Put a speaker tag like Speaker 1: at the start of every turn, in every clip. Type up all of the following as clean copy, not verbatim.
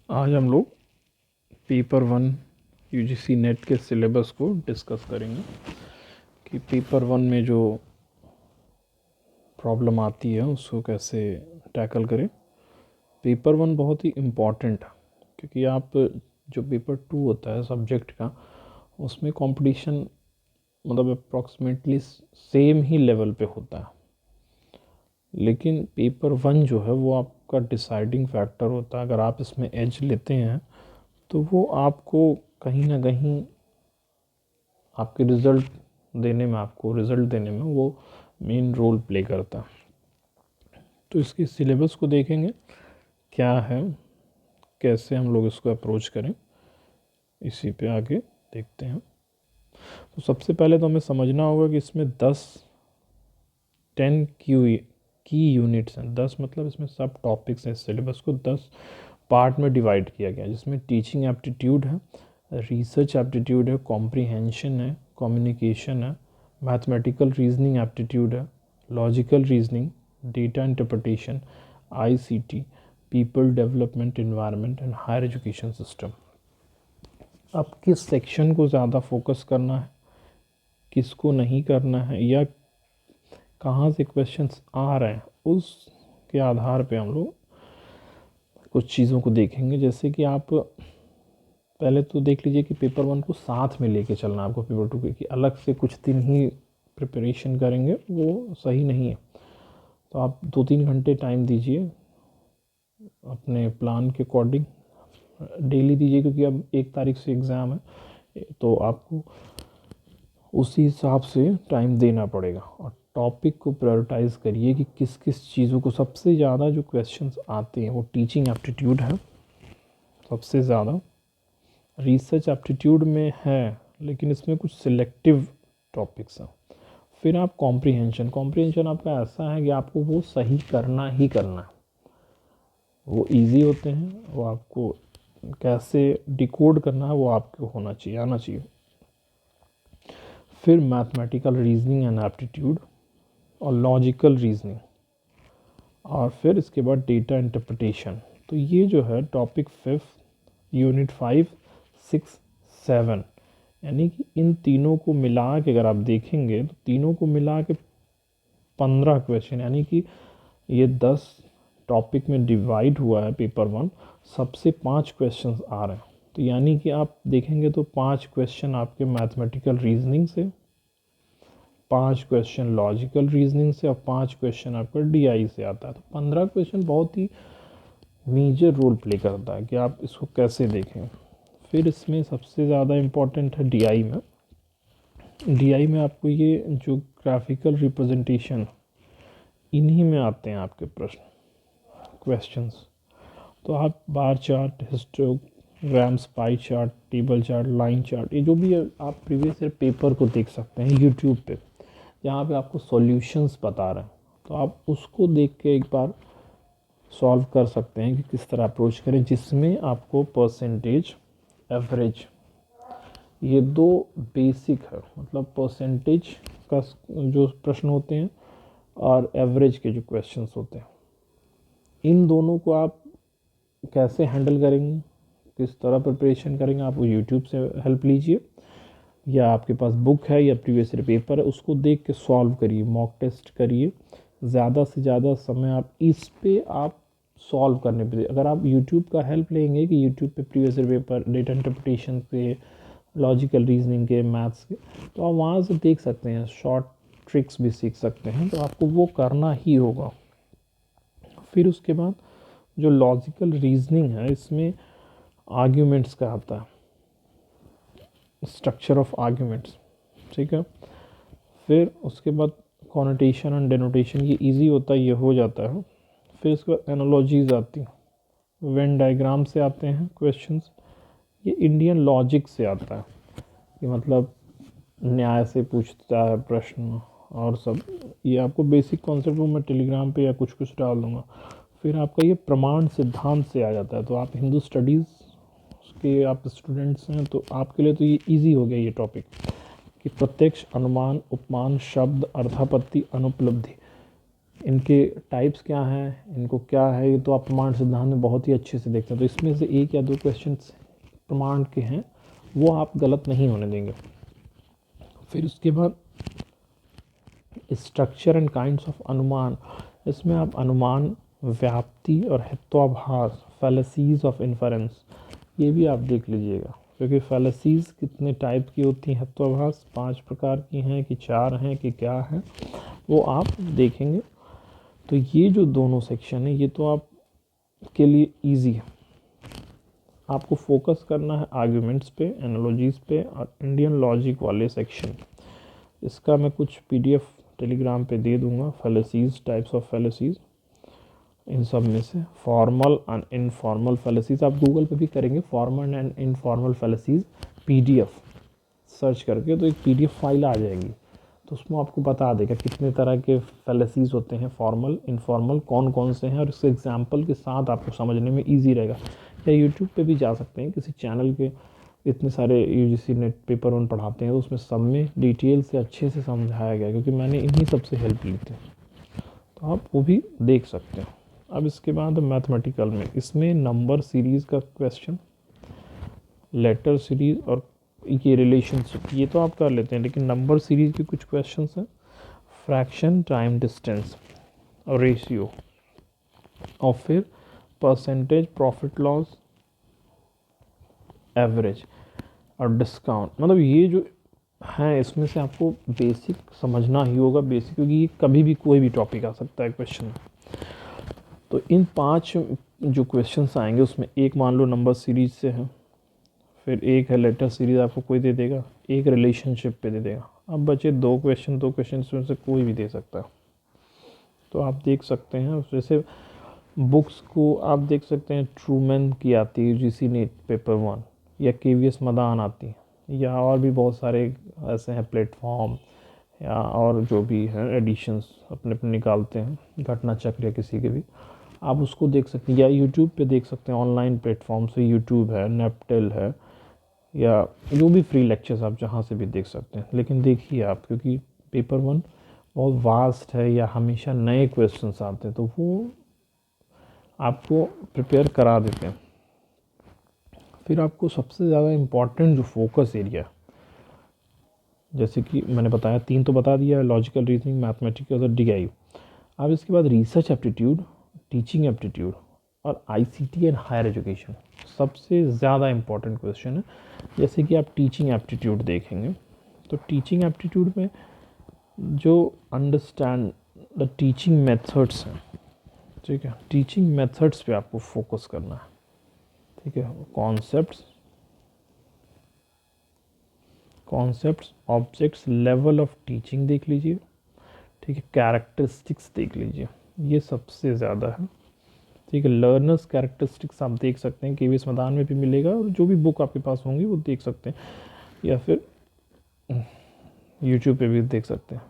Speaker 1: आज हम लोग पेपर 1 यूजीसी नेट के सिलेबस को डिस्कस करेंगे कि पेपर 1 में जो प्रॉब्लम आती है उसको कैसे टैकल करें। पेपर 1 बहुत ही इम्पॉर्टेंट है क्योंकि आप जो पेपर 2 होता है सब्जेक्ट का, उसमें कंपटीशन मतलब अप्रॉक्सीमेटली सेम ही लेवल पे होता है, लेकिन पेपर 1 जो है वो आपका डिसाइडिंग फैक्टर होता है। अगर आप इसमें एज लेते हैं तो वो आपको कहीं ना कहीं आपके रिज़ल्ट देने में वो मेन रोल प्ले करता है। तो इसकी सिलेबस को देखेंगे क्या है, कैसे हम लोग इसको अप्रोच करें, इसी पे आगे देखते हैं। तो सबसे पहले तो हमें समझना होगा कि इसमें 10 की यूनिट्स हैं। 10 मतलब इसमें सब टॉपिक्स हैं। सिलेबस को 10 पार्ट में डिवाइड किया गया, जिसमें टीचिंग एप्टीट्यूड है, रिसर्च एप्टीट्यूड है, कॉम्प्रीहेंशन है, कम्युनिकेशन है, मैथमेटिकल रीजनिंग एप्टीट्यूड है, logical reasoning, data interpretation, ICT, people development, environment and higher education system. अब किस सेक्शन को ज़्यादा फोकस करना है, किसको नहीं करना है, या कहाँ से क्वेश्चंस आ रहे हैं, उसके आधार पे हम लोग कुछ चीज़ों को देखेंगे। जैसे कि आप पहले तो देख लीजिए कि पेपर 1 को साथ में लेके चलना आपको पेपर 2 के, कि अलग से कुछ दिन ही प्रिपरेशन करेंगे वो सही नहीं है। तो आप 2-3 घंटे टाइम दीजिए अपने प्लान के अकॉर्डिंग, डेली दीजिए, क्योंकि अब 1 तारीख से एग्ज़ाम है तो आपको उसी हिसाब से टाइम देना पड़ेगा। और टॉपिक को प्रायोरिटाइज़ करिए कि किस किस चीज़ों को सबसे ज़्यादा जो क्वेश्चंस आते हैं वो टीचिंग एप्टीट्यूड है सबसे ज़्यादा, रिसर्च एप्टीट्यूड में है, लेकिन इसमें कुछ सिलेक्टिव टॉपिक्स हैं। फिर आप कॉम्प्रीहेंशन आपका ऐसा है कि आपको वो सही करना ही करना है। वो इजी होते हैं, वो आपको कैसे डिकोड करना है वो आपको आना चाहिए। फिर मैथमेटिकल रीजनिंग एंड एप्टीट्यूड और लॉजिकल रीजनिंग, और फिर इसके बाद डेटा इंटरप्रिटेशन। तो ये जो है टॉपिक 5 यूनिट 5, 6, 7, यानी कि इन तीनों को मिला के अगर आप देखेंगे तो तीनों को मिला के 15 क्वेश्चन, यानी कि ये 10 टॉपिक में डिवाइड हुआ है पेपर 1, सबसे 5 क्वेश्चन आ रहे हैं। तो यानी कि आप देखेंगे तो 5 क्वेश्चन आपके मैथमेटिकल रीजनिंग से, 5 क्वेश्चन लॉजिकल रीजनिंग से, और 5 क्वेश्चन आपका डीआई से आता है। तो 15 क्वेश्चन बहुत ही मेजर रोल प्ले करता है कि आप इसको कैसे देखें। फिर इसमें सबसे ज़्यादा इम्पोर्टेंट है डीआई में। डीआई में आपको ये जो ग्राफिकल रिप्रेजेंटेशन, इन्हीं में आते हैं आपके क्वेश्चंस। तो आप bar chart, histograms, pie chart, table chart, line chart, ये जो भी है आप प्रीवियस ईयर पेपर को देख सकते हैं यूट्यूब पे, जहाँ पे आपको सॉल्यूशंस बता रहे हैं। तो आप उसको देख के एक बार सॉल्व कर सकते हैं कि किस तरह अप्रोच करें, जिसमें आपको परसेंटेज, एवरेज, ये 2 बेसिक है। मतलब परसेंटेज का जो प्रश्न होते हैं और एवरेज के जो क्वेश्चंस होते हैं, इन दोनों को आप कैसे हैंडल करेंगे, किस तरह प्रिपरेशन करेंगे, आप यूट्यूब से हेल्प लीजिए, या आपके पास बुक है या प्रीवियस ईयर पेपर है, उसको देख के सॉल्व करिए, मॉक टेस्ट करिए। ज़्यादा से ज़्यादा समय आप इस पे आप सॉल्व करने पे, अगर आप यूट्यूब का हेल्प लेंगे कि यूट्यूब पे previous year paper, data interpretation पे, लॉजिकल रीजनिंग के, मैथ्स के, तो आप वहाँ से देख सकते हैं, शॉर्ट ट्रिक्स भी सीख सकते हैं। तो आपको वो करना ही होगा। फिर उसके बाद जो लॉजिकल रीजनिंग है, इसमें आर्ग्यूमेंट्स का आता है, स्ट्रक्चर ऑफ आर्ग्यूमेंट्स, ठीक है। फिर उसके बाद कॉनोटेशन एंड डेनोटेशन, ये इजी होता है, ये हो जाता है। फिर उसके बाद एनालॉजीज आती हैं, वेन डायग्राम से आते हैं क्वेश्चंस, ये इंडियन लॉजिक से आता है कि मतलब न्याय से पूछता है प्रश्न और सब, ये आपको बेसिक कॉन्सेप्ट वो मैं टेलीग्राम पे या कुछ कुछ डाल दूँगा। फिर आपका ये प्रमाण सिद्धांत से आ जाता है। तो आप हिंदू स्टडीज़ के आप स्टूडेंट्स हैं तो आपके लिए तो ये इजी हो गया ये टॉपिक, कि प्रत्यक्ष, अनुमान, उपमान, शब्द, अर्थापत्ति, अनुपलब्धि, इनके टाइप्स क्या हैं, इनको क्या है, ये तो आप प्रमाण सिद्धांत में बहुत ही अच्छे से देखते हैं। तो इसमें से एक या दो क्वेश्चन प्रमाण के हैं, वो आप गलत नहीं होने देंगे। फिर उसके बाद स्ट्रक्चर एंड काइंड्स ऑफ अनुमान, इसमें आप अनुमान, व्याप्ति और हेत्वाभास, फैलेसीज ऑफ इन्फरेंस, ये भी आप देख लीजिएगा, क्योंकि फैलेसीज कितने टाइप की होती हैं, हेत्वाभास 5 प्रकार की हैं कि 4 हैं कि क्या है, वो आप देखेंगे। तो ये जो दोनों सेक्शन है ये तो आप के लिए इजी है। आपको फोकस करना है आर्ग्यूमेंट्स पे, एनालॉजीज पे और इंडियन लॉजिक वाले सेक्शन। इसका मैं कुछ पीडीएफ टेलीग्राम पे दे दूंगा, फैलेसीज, टाइप्स ऑफ फैलेसीज, इन सब में से फॉर्मल एंड इनफॉर्मल फैलेसीज आप गूगल पे भी करेंगे, formal and informal फैलेसीज PDF search करके तो एक पीडीएफ फाइल आ जाएगी, तो उसमें आपको बता देगा कितने तरह के फैलेसीज होते हैं, फॉर्मल इनफॉर्मल कौन कौन से हैं, और इसके एग्जाम्पल के साथ आपको समझने में ईजी रहेगा। या यूट्यूब पे भी जा सकते हैं, किसी चैनल के इतने सारे यूजीसी नेट पेपर उन पढ़ाते हैं, तो उसमें सब में डिटेल से अच्छे से समझाया गया, क्योंकि मैंने इन्हीं सब से हेल्प ली थी, तो आप वो भी देख सकते हैं। अब इसके बाद मैथमेटिकल में, इसमें नंबर सीरीज़ का क्वेश्चन, लेटर सीरीज़ और ये रिलेशनशिप, ये तो आप कर लेते हैं, लेकिन नंबर सीरीज़ के कुछ क्वेश्चंस हैं, फ्रैक्शन, टाइम डिस्टेंस और रेशियो, और फिर परसेंटेज, प्रॉफिट लॉस, एवरेज और डिस्काउंट। मतलब ये जो हैं इसमें से आपको बेसिक समझना ही होगा, बेसिक, क्योंकि ये कभी भी कोई भी टॉपिक आ सकता है क्वेश्चन। तो इन 5 जो क्वेश्चंस आएंगे उसमें एक मान लो नंबर सीरीज से है, फिर एक है लेटर सीरीज आपको कोई दे देगा, एक रिलेशनशिप पे दे देगा। अब बचे 2 क्वेश्चन में से कोई भी दे सकता है। तो आप देख सकते हैं, जैसे बुक्स को आप देख सकते हैं, ट्रूमैन की आती है यूजीसी नेट पेपर 1, या केवीएस मदान आती है, या और भी बहुत सारे ऐसे हैं प्लेटफॉर्म, या और जो भी हैं एडिशंस अपने अपने निकालते हैं, घटना चक्र या किसी के भी, आप उसको देख सकते हैं, या यूट्यूब पे देख सकते हैं, ऑनलाइन प्लेटफॉर्म से यूट्यूब है, नेपटेल है, या जो भी फ्री लेक्चर्स आप जहाँ से भी देख सकते हैं। लेकिन देखिए आप, क्योंकि पेपर 1 बहुत वास्ट है, या हमेशा नए क्वेश्चंस आते हैं, तो वो आपको प्रिपेयर करा देते हैं। फिर आपको सबसे ज़्यादा इम्पॉर्टेंट जो फोकस एरिया, जैसे कि मैंने बताया 3 तो बता दिया, लॉजिकल रीजनिंग, मैथमेटिक्स और डीआई। अब इसके बाद रिसर्च एप्टीट्यूड, टीचिंग एप्टीट्यूड और आईसीटी एंड हायर एजुकेशन सबसे ज़्यादा इम्पॉर्टेंट क्वेश्चन है। जैसे कि आप टीचिंग एप्टीट्यूड देखेंगे, तो टीचिंग एप्टीट्यूड में जो अंडरस्टैंड द टीचिंग मेथड्स हैं, ठीक है, टीचिंग मेथड्स पे आपको फोकस करना है, ठीक है, concepts, objects, level of teaching देख लीजिए, ठीक है, कैरेक्टरिस्टिक्स देख लीजिए, ये सबसे ज़्यादा है, ठीक है। लर्नर्स कैरेक्टरिस्टिक्स आप देख सकते हैं, केवीएस मैदान में भी मिलेगा, और जो भी बुक आपके पास होंगी वो देख सकते हैं, या फिर यूट्यूब पे भी देख सकते हैं।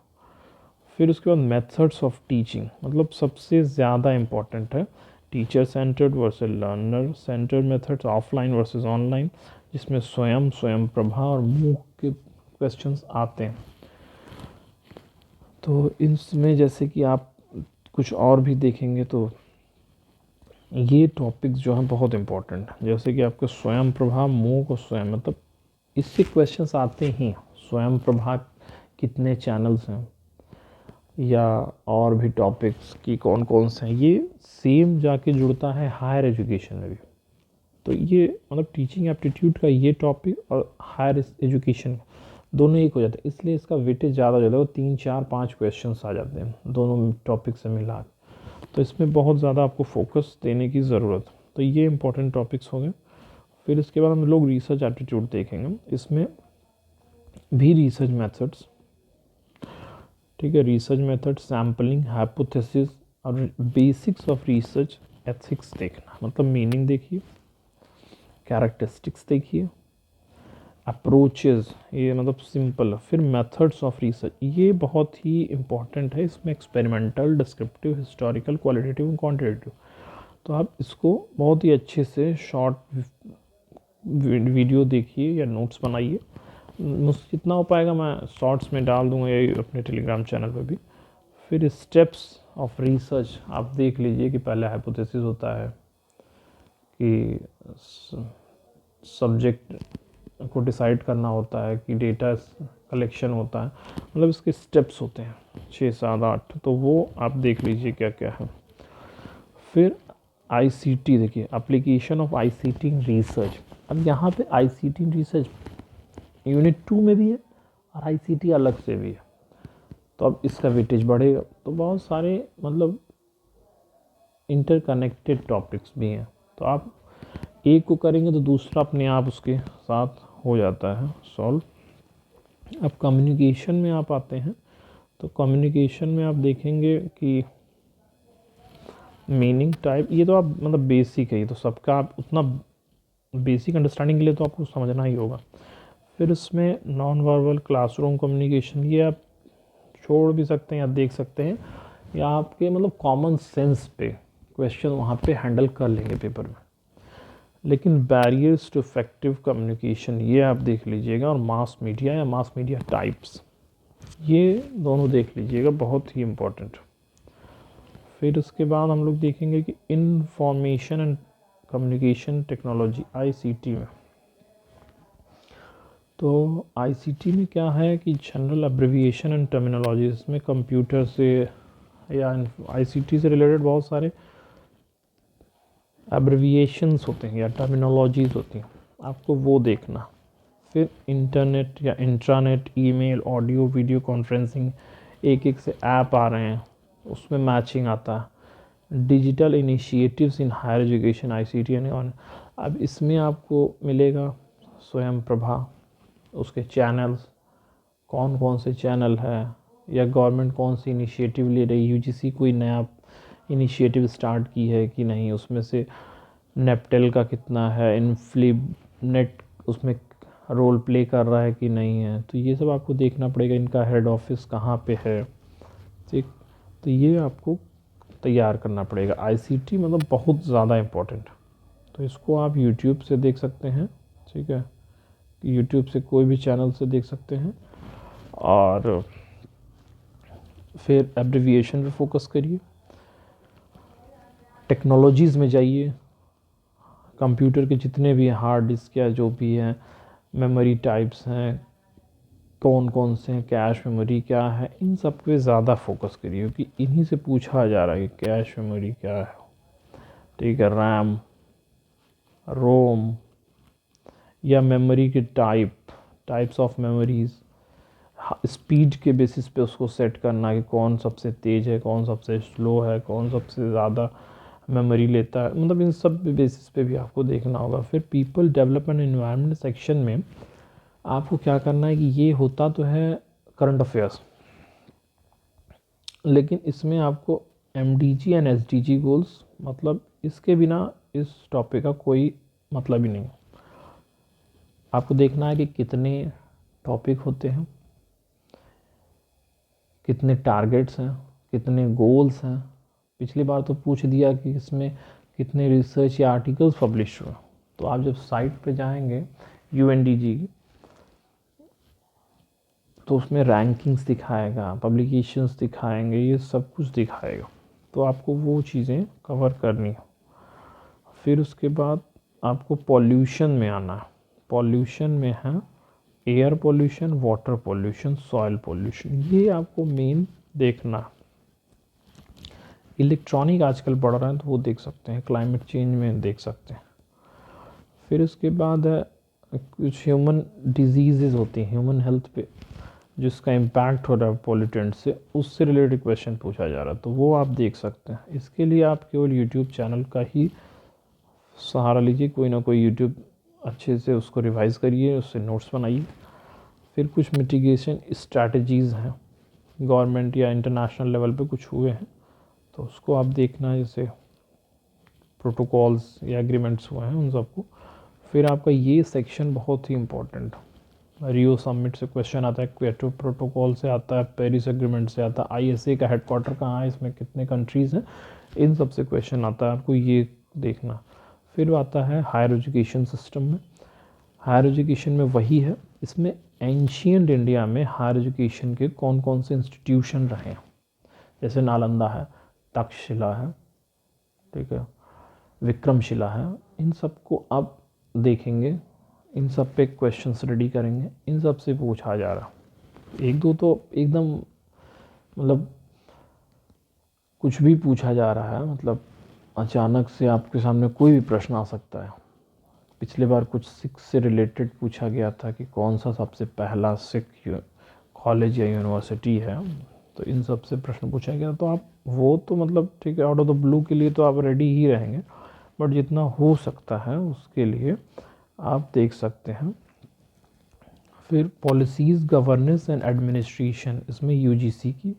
Speaker 1: फिर उसके बाद मेथड्स ऑफ टीचिंग, मतलब सबसे ज़्यादा इम्पॉर्टेंट है, teacher centred versus learner centred methods, offline versus online, जिसमें स्वयं प्रभा और मूक के क्वेश्चंस आते हैं। तो इनमें जैसे कि आप कुछ और भी देखेंगे, तो ये टॉपिक्स जो हैं बहुत इम्पोर्टेंट हैं, जैसे कि आपके स्वयं प्रभा, मूक और स्वयं, मतलब इससे क्वेश्चंस आते ही, स्वयं प्रभा कितने चैनल्स हैं, या और भी टॉपिक्स की कौन कौन से हैं, ये सेम जाके जुड़ता है हायर एजुकेशन में भी। तो ये मतलब टीचिंग एप्टीट्यूड का ये टॉपिक और हायर एजुकेशन दोनों एक हो जाते हैं, इसलिए इसका वेटेज ज़्यादा हो जाता है, वो 3 4 5 क्वेश्चंस आ जाते हैं दोनों टॉपिक से मिला, तो इसमें बहुत ज़्यादा आपको फोकस देने की ज़रूरत। तो ये इंपॉर्टेंट टॉपिक्स हो गए। फिर इसके बाद हम लोग रिसर्च एप्टीट्यूड देखेंगे, इसमें भी रिसर्च मेथड्स, ठीक है, रिसर्च मेथड, सैम्पलिंग, हाइपोथेसिस और बेसिक्स ऑफ रिसर्च एथिक्स देखना, मतलब मीनिंग देखिए, कैरेक्टरिस्टिक्स देखिए, अप्रोचेस, ये मतलब सिंपल, फिर मेथड्स ऑफ रिसर्च, ये बहुत ही इम्पॉर्टेंट है, इसमें एक्सपेरिमेंटल, डिस्क्रिप्टिव, हिस्टोरिकल, क्वालिटेटिव और क्वांटिटेटिव। तो आप इसको बहुत ही अच्छे से शॉर्ट वीडियो देखिए या नोट्स बनाइए, मुझसे जितना हो पाएगा मैं शॉर्ट्स में डाल दूंगा या अपने टेलीग्राम चैनल पर भी। फिर स्टेप्स ऑफ रिसर्च आप देख लीजिए कि पहले हाइपोथेसिस होता है कि सब्जेक्ट को डिसाइड करना होता है कि डेटा कलेक्शन होता है, मतलब इसके स्टेप्स होते हैं 6 7 8, तो वो आप देख लीजिए क्या क्या है। फिर आईसीटी देखिए, application of ICT in research. अब यहाँ पे आईसीटी इन रिसर्च यूनिट 2 में भी है और आईसीटी अलग से भी है, तो अब इसका वेटेज बढ़ेगा। तो बहुत सारे मतलब इंटरकनेक्टेड टॉपिक्स भी हैं, तो आप एक को करेंगे तो दूसरा अपने आप उसके साथ हो जाता है सॉल्व। अब कम्युनिकेशन में आप आते हैं, तो कम्युनिकेशन में आप देखेंगे कि मीनिंग टाइप, ये तो आप मतलब बेसिक है, ये तो सबका आप उतना बेसिक अंडरस्टैंडिंग के लिए तो आपको समझना ही होगा। फिर इसमें नॉन वर्बल क्लासरूम कम्युनिकेशन, ये आप छोड़ भी सकते हैं या देख सकते हैं, या आपके मतलब कॉमन सेंस पे क्वेश्चन वहाँ पे हैंडल कर लेंगे पेपर में। लेकिन बैरियर्स टू इफेक्टिव कम्युनिकेशन ये आप देख लीजिएगा, और मास मीडिया या मास मीडिया टाइप्स, ये दोनों देख लीजिएगा, बहुत ही इम्पोर्टेंट। फिर उसके बाद हम लोग देखेंगे कि information and communication technology ICT में, तो आईसीटी में क्या है कि जनरल एब्रिविएशन एंड टर्मिनोलॉजी, इसमें कंप्यूटर से या आईसीटी से रिलेटेड बहुत सारे एब्रिविएशंस होते हैं या टर्मिनोलॉजीज़ होती हैं, आपको वो देखना। फिर इंटरनेट या intranet, email, audio video conferencing, एक एक से ऐप आ रहे हैं, उसमें मैचिंग आता है। Digital initiatives in higher education ICT and on, अब इसमें आपको मिलेगा स्वयं प्रभा, उसके चैनल्स कौन कौन से चैनल है, या गवर्नमेंट कौन सी इनिशिएटिव ले रही, यूजीसी कोई नया इनिशिएटिव स्टार्ट की है कि नहीं, उसमें से नेपटेल का कितना है, इन्फ्लिनेट उसमें रोल प्ले कर रहा है कि नहीं है, तो ये सब आपको देखना पड़ेगा। इनका हेड ऑफिस कहाँ पे है, ठीक, तो ये आपको तैयार करना पड़ेगा। आईसीटी मतलब बहुत ज़्यादा इम्पोर्टेंट, तो इसको आप यूट्यूब से देख सकते हैं, ठीक है, यूट्यूब से कोई भी चैनल से देख सकते हैं। और फिर एब्रिविएशन पे फोकस करिए, टेक्नोलॉजीज़ में जाइए, कंप्यूटर के जितने भी हार्ड डिस्क या जो भी हैं, मेमोरी टाइप्स हैं, कौन कौन से हैं, कैश मेमोरी क्या है, इन सब पे ज़्यादा फोकस करिए, क्योंकि इन्हीं से पूछा जा रहा है कि कैश मेमोरी क्या है, ठीक है, रैम, रोम, या मेमोरी के टाइप्स ऑफ मेमोरीज़, स्पीड के बेसिस पे उसको सेट करना कि कौन सबसे तेज़ है, कौन सबसे स्लो है, कौन सबसे ज़्यादा मेमोरी लेता है, मतलब इन सब बेसिस पे भी आपको देखना होगा। फिर पीपल डेवलपमेंट एनवायरनमेंट सेक्शन में आपको क्या करना है कि ये होता तो है करंट अफेयर्स, लेकिन इसमें आपको एमडीजी एंड एसडीजी गोल्स, मतलब इसके बिना इस टॉपिक का कोई मतलब ही नहीं। आपको देखना है कि कितने टॉपिक होते हैं, कितने टारगेट्स हैं, कितने गोल्स हैं। पिछली बार तो पूछ दिया कि इसमें कितने रिसर्च या आर्टिकल्स पब्लिश हुए, तो आप जब साइट पे जाएंगे यूएनडीजी, तो उसमें रैंकिंग्स दिखाएगा, पब्लिकेशंस दिखाएंगे, ये सब कुछ दिखाएगा, तो आपको वो चीज़ें कवर करनी है। फिर उसके बाद आपको पॉल्यूशन में आना है। पॉल्यूशन में है air pollution, water pollution, soil pollution, ये आपको मेन देखना है। इलेक्ट्रॉनिक आजकल बढ़ रहा है तो वो देख सकते हैं, क्लाइमेट चेंज में देख सकते हैं। फिर उसके बाद है कुछ ह्यूमन डिजीज़ होती हैं, ह्यूमन हेल्थ पे जिसका इम्पैक्ट हो रहा है पॉल्यूटेंट से, उससे रिलेटेड क्वेश्चन पूछा जा रहा है, तो वो आप देख सकते हैं। इसके लिए आप केवल यूट्यूब चैनल का ही सहारा लीजिए, कोई ना कोई यूट्यूब अच्छे से उसको रिवाइज़ करिए, उससे नोट्स बनाइए। फिर कुछ मिटिगेशन स्ट्रैटेजीज़ हैं, गवर्नमेंट या इंटरनेशनल लेवल पे कुछ हुए हैं, तो उसको आप देखना है, जैसे प्रोटोकॉल्स या एग्रीमेंट्स हुए हैं उन सबको। फिर आपका ये सेक्शन बहुत ही इम्पोर्टेंट, रियो समिट से क्वेश्चन आता है, क्योटो प्रोटोकॉल से आता है, पेरिस एग्रीमेंट से आता है, आईएसए का हेडक्वार्टर कहाँ है, इसमें कितने कंट्रीज़ हैं, इन सब से क्वेश्चन आता है, आपको ये देखना। फिर आता है हायर एजुकेशन सिस्टम में। हायर एजुकेशन में वही है, इसमें एंशियंट इंडिया में हायर एजुकेशन के कौन कौन से इंस्टीट्यूशन रहे हैं, जैसे नालंदा है, तक्षशिला है, ठीक है, विक्रमशिला है, इन सब को आप देखेंगे, इन सब पे क्वेश्चंस रेडी करेंगे, इन सब से पूछा जा रहा। एक दो तो एकदम मतलब कुछ भी पूछा जा रहा है, मतलब अचानक से आपके सामने कोई भी प्रश्न आ सकता है। पिछले बार कुछ सिख से रिलेटेड पूछा गया था कि कौन सा सबसे पहला सिख कॉलेज या यूनिवर्सिटी है, तो इन सब से प्रश्न पूछा गया। तो आप वो तो मतलब ठीक है, आउट ऑफ द ब्लू के लिए तो आप रेडी ही रहेंगे, बट जितना हो सकता है उसके लिए आप देख सकते हैं। फिर पॉलिसीज़, गवर्नेंस एंड एडमिनिस्ट्रेशन, इसमें यूजीसी की,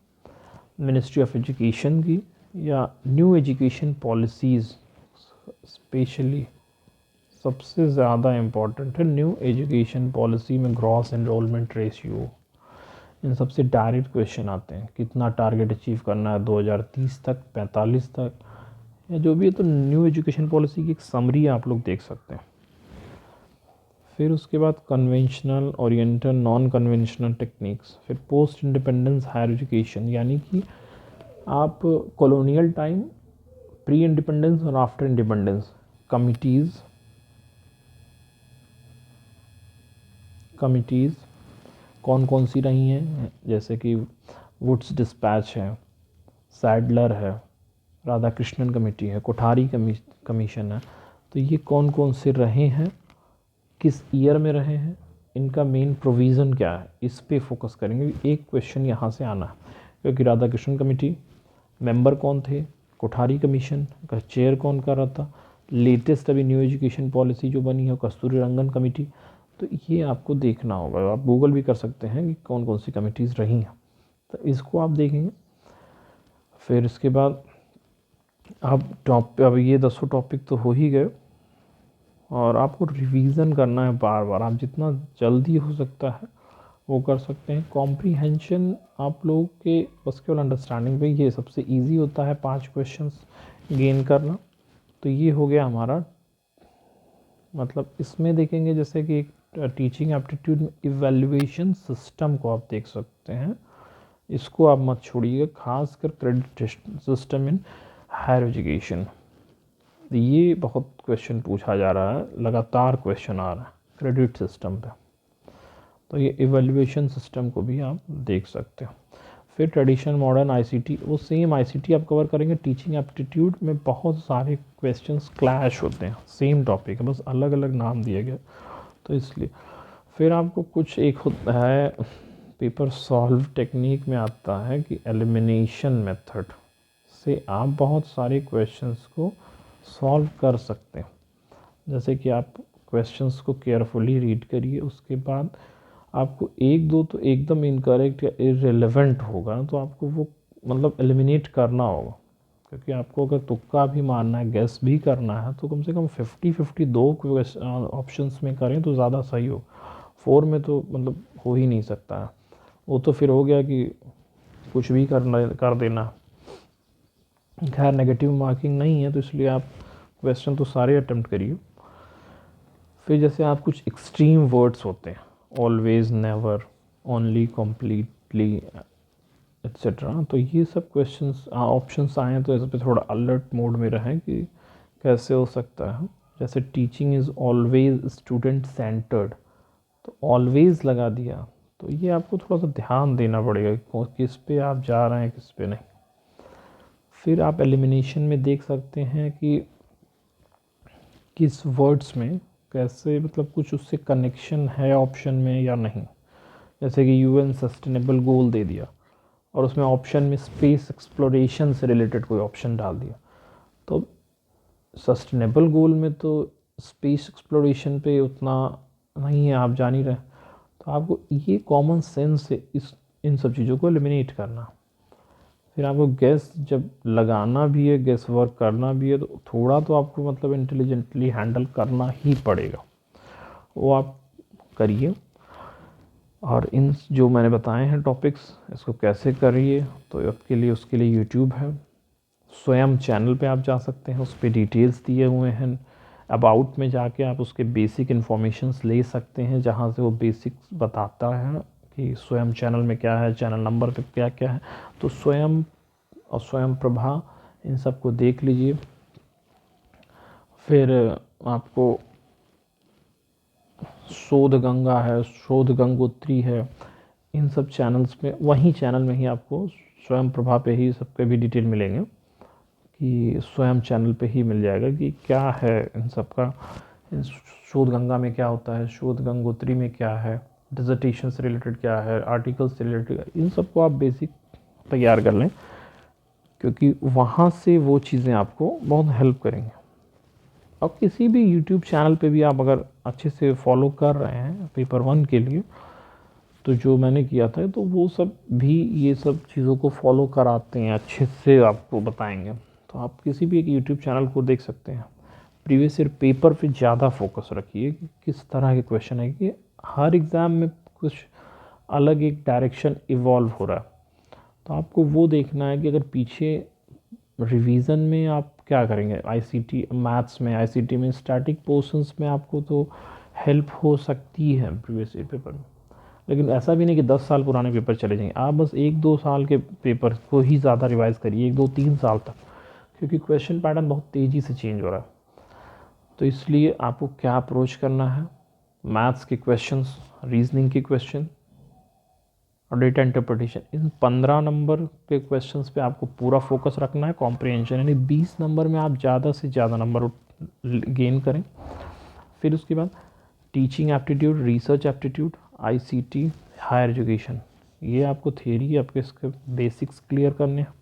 Speaker 1: मिनिस्ट्री ऑफ एजुकेशन की, या न्यू एजुकेशन पॉलिसीज़, स्पेशली सबसे ज़्यादा इम्पॉर्टेंट है न्यू एजुकेशन पॉलिसी में ग्रॉस एनरोलमेंट रेशियो। इन सबसे डायरेक्ट क्वेश्चन आते हैं, कितना टारगेट अचीव करना है 2030 तक, 45 तक, या जो भी है। तो न्यू एजुकेशन पॉलिसी की एक समरी आप लोग देख सकते हैं। फिर उसके बाद conventional, oriental, non conventional techniques. फिर पोस्ट इंडिपेंडेंस हायर एजुकेशन, यानी कि आप कॉलोनियल टाइम, प्री इंडिपेंडेंस और आफ्टर इंडिपेंडेंस कमिटीज़ कौन कौन सी रही हैं, जैसे कि वुड्स डिस्पैच है, सैडलर है, राधा कृष्णन कमेटी है, कोठारी कमीशन है। तो ये कौन कौन से रहे हैं, किस ईयर में रहे हैं, इनका मेन प्रोविज़न क्या है, इस पे फोकस करेंगे। एक क्वेश्चन यहाँ से आना है, क्योंकि राधा कृष्णन कमेटी मेंबर कौन थे, कोठारी कमीशन का चेयर कौन कर रहा था, लेटेस्ट अभी न्यू एजुकेशन पॉलिसी जो बनी है कस्तूरी रंगन कमेटी। तो ये आपको देखना होगा, आप गूगल भी कर सकते हैं कि कौन कौन सी कमिटीज़ रही हैं, तो इसको आप देखेंगे। फिर इसके बाद अब ये 10 टॉपिक तो हो ही गए, और आपको रिवीजन करना है बार बार, आप जितना जल्दी हो सकता है वो कर सकते हैं। कॉम्प्रीहेंशन आप लोगों के बस केवल अंडरस्टैंडिंग पे ये सबसे इजी होता है 5 क्वेश्चंस गेन करना। तो ये हो गया हमारा, मतलब इसमें देखेंगे जैसे कि एक टीचिंग एप्टीट्यूड में इवैल्यूएशन सिस्टम को आप देख सकते हैं, इसको आप मत छोड़िएगा, खासकर credit system in higher education. ये बहुत क्वेश्चन पूछा जा रहा है, लगातार क्वेश्चन आ रहा है क्रेडिट सिस्टम पे, तो ये इवैल्यूएशन सिस्टम को भी आप देख सकते हो। फिर ट्रेडिशनल, मॉडर्न, आईसीटी, वो सेम आईसीटी आप कवर करेंगे। टीचिंग एप्टीट्यूड में बहुत सारे क्वेश्चंस क्लैश होते हैं, सेम टॉपिक है, बस अलग अलग नाम दिए गए, तो इसलिए। फिर आपको कुछ एक होता है पेपर सॉल्व टेक्निक में आता है कि एलिमिनेशन मेथड से आप बहुत सारे क्वेश्चंस को सॉल्व कर सकते हैं। जैसे कि आप क्वेश्चंस को केयरफुली रीड करिए, उसके बाद आपको एक दो तो एकदम इनकरेक्ट या इररिलेवेंट होगा, तो आपको वो मतलब एलिमिनेट करना होगा, क्योंकि आपको अगर तुक्का भी मारना है, गैस भी करना है, तो कम से कम 50-50 दो ऑप्शंस में करें तो ज़्यादा सही हो। 4 में तो मतलब हो ही नहीं सकता है, वो तो फिर हो गया कि कुछ भी कर देना। खैर नेगेटिव मार्किंग नहीं है, तो इसलिए आप क्वेश्चन तो सारे अटेम्प्ट करिए। फिर जैसे आप कुछ एक्सट्रीम वर्ड्स होते हैं, always, never, only, completely, etcetera, तो ये सब क्वेश्चंस ऑप्शंस आए हैं, तो इस पर थोड़ा अलर्ट मोड में रहें कि कैसे हो सकता है। जैसे teaching is always student centred, तो ऑलवेज लगा दिया, तो ये आपको थोड़ा सा ध्यान देना पड़ेगा कि किस पे आप जा रहे हैं, किस पे नहीं। फिर आप एलिमिनेशन में देख सकते हैं कि किस वर्ड्स में कैसे, मतलब कुछ उससे कनेक्शन है ऑप्शन में या नहीं। जैसे कि यूएन सस्टेनेबल गोल दे दिया और उसमें ऑप्शन में स्पेस एक्सप्लोरेशन से रिलेटेड कोई ऑप्शन डाल दिया, तो सस्टेनेबल गोल में तो स्पेस एक्सप्लोरेशन पे उतना नहीं है, आप जान ही रहे। तो आपको ये कॉमन सेंस से इन सब चीज़ों को एलिमिनेट करना। फिर आपको गैस जब लगाना भी है, गैस वर्क करना भी है, तो थोड़ा तो आपको मतलब इंटेलिजेंटली हैंडल करना ही पड़ेगा, वो आप करिए। और इन जो मैंने बताए हैं टॉपिक्स, इसको कैसे करिए, तो आपके लिए उसके लिए यूट्यूब है, स्वयं चैनल पे आप जा सकते हैं, उस पर डिटेल्स दिए हुए हैं। अबाउट में जाके आप उसके बेसिक इन्फॉर्मेशंस ले सकते हैं, जहाँ से वो बेसिक्स बताता है कि स्वयं चैनल में क्या है, चैनल नंबर पे क्या क्या है। तो स्वयं और स्वयं प्रभा इन सब को देख लीजिए। फिर आपको शोध गंगा है, शोध गंगोत्री है, इन सब चैनल्स में, वहीं चैनल में ही आपको स्वयं प्रभा पे ही सबके भी डिटेल मिलेंगे, कि स्वयं चैनल पे ही मिल जाएगा कि क्या है इन सब का, शोध गंगा में क्या होता है, शोध गंगोत्री में क्या है, डिसर्टेशन से रिलेटेड क्या है, आर्टिकल्स से रिलेटेड, इन सबको आप बेसिक तैयार कर लें, क्योंकि वहाँ से वो चीज़ें आपको बहुत हेल्प करेंगे। और किसी भी यूट्यूब चैनल पे भी आप अगर अच्छे से फॉलो कर रहे हैं पेपर 1 के लिए, तो जो मैंने किया था तो वो सब भी ये सब चीज़ों को फॉलो कराते हैं, अच्छे से आपको बताएंगे। तो आप किसी भी एक यूट्यूब चैनल को देख सकते हैं। प्रीवियस ईयर पेपर पे ज़्यादा फोकस रखिए कि किस तरह के क्वेश्चन है, कि हर एग्ज़ाम में कुछ अलग एक डायरेक्शन इवॉल्व हो रहा है। तो आपको वो देखना है कि अगर पीछे रिवीजन में आप क्या करेंगे, आईसीटी मैथ्स में, आईसीटी में स्टैटिक पोर्शंस में आपको तो हेल्प हो सकती है प्रीवियस ईयर पेपर में, लेकिन ऐसा भी नहीं कि 10 साल पुराने पेपर चले जाएंगे। आप बस 1-2 साल के पेपर को ही ज़्यादा रिवाइज़ करिए, 1-2-3 साल तक, क्योंकि क्वेश्चन पैटर्न बहुत तेज़ी से चेंज हो रहा है। तो इसलिए आपको क्या अप्रोच करना है, मैथ्स के क्वेश्चंस, रीजनिंग के क्वेश्चन और डेटा इंटरप्रिटेशन, इन 15 नंबर के क्वेश्चंस पे आपको पूरा फोकस रखना है। कॉम्प्रिहेंशन यानी 20 नंबर में आप ज़्यादा से ज़्यादा नंबर गेन करें। फिर उसके बाद teaching aptitude, research aptitude, ICT, higher education, ये आपको थियरी, आपके इसके बेसिक्स क्लियर करने हैं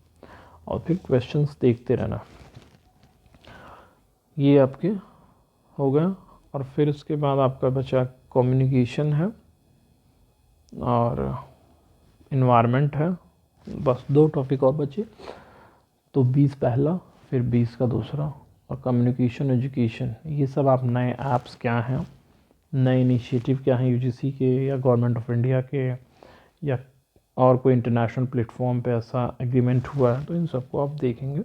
Speaker 1: और फिर क्वेश्चंस देखते रहना। ये आपके हो गया। और फिर उसके बाद आपका बचा कम्युनिकेशन है और इन्वायरमेंट है, बस 2 टॉपिक और बचे। तो 20 पहला, फिर 20 का दूसरा, और कम्युनिकेशन, एजुकेशन, ये सब आप नए ऐप्स क्या हैं, नए इनिशिएटिव क्या हैं यूजीसी के या गवर्नमेंट ऑफ इंडिया के, या और कोई इंटरनेशनल प्लेटफॉर्म पे ऐसा एग्रीमेंट हुआ है, तो इन सबको आप देखेंगे।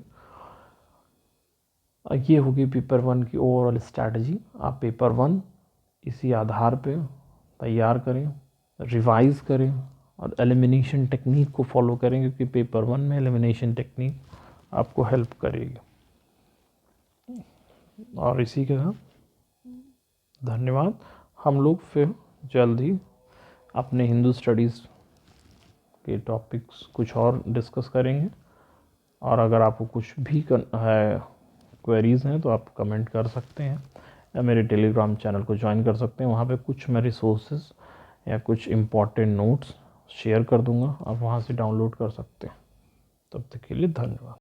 Speaker 1: ये होगी पेपर 1 की ओवरऑल स्ट्रैटेजी। आप पेपर 1 इसी आधार पे तैयार करें, रिवाइज़ करें और एलिमिनेशन टेक्निक को फॉलो करें, क्योंकि पेपर 1 में एलिमिनेशन टेक्निक आपको हेल्प करेगी। और इसी के साथ धन्यवाद। हम लोग फिर जल्द ही अपने हिंदू स्टडीज़ के टॉपिक्स कुछ और डिस्कस करेंगे। और अगर आपको कुछ भी क्वेरीज़ हैं तो आप कमेंट कर सकते हैं, या मेरे टेलीग्राम चैनल को ज्वाइन कर सकते हैं। वहाँ पे कुछ मैं रिसोर्सेज या कुछ इम्पॉर्टेंट नोट्स शेयर कर दूँगा, आप वहाँ से डाउनलोड कर सकते हैं। तब तक के लिए धन्यवाद।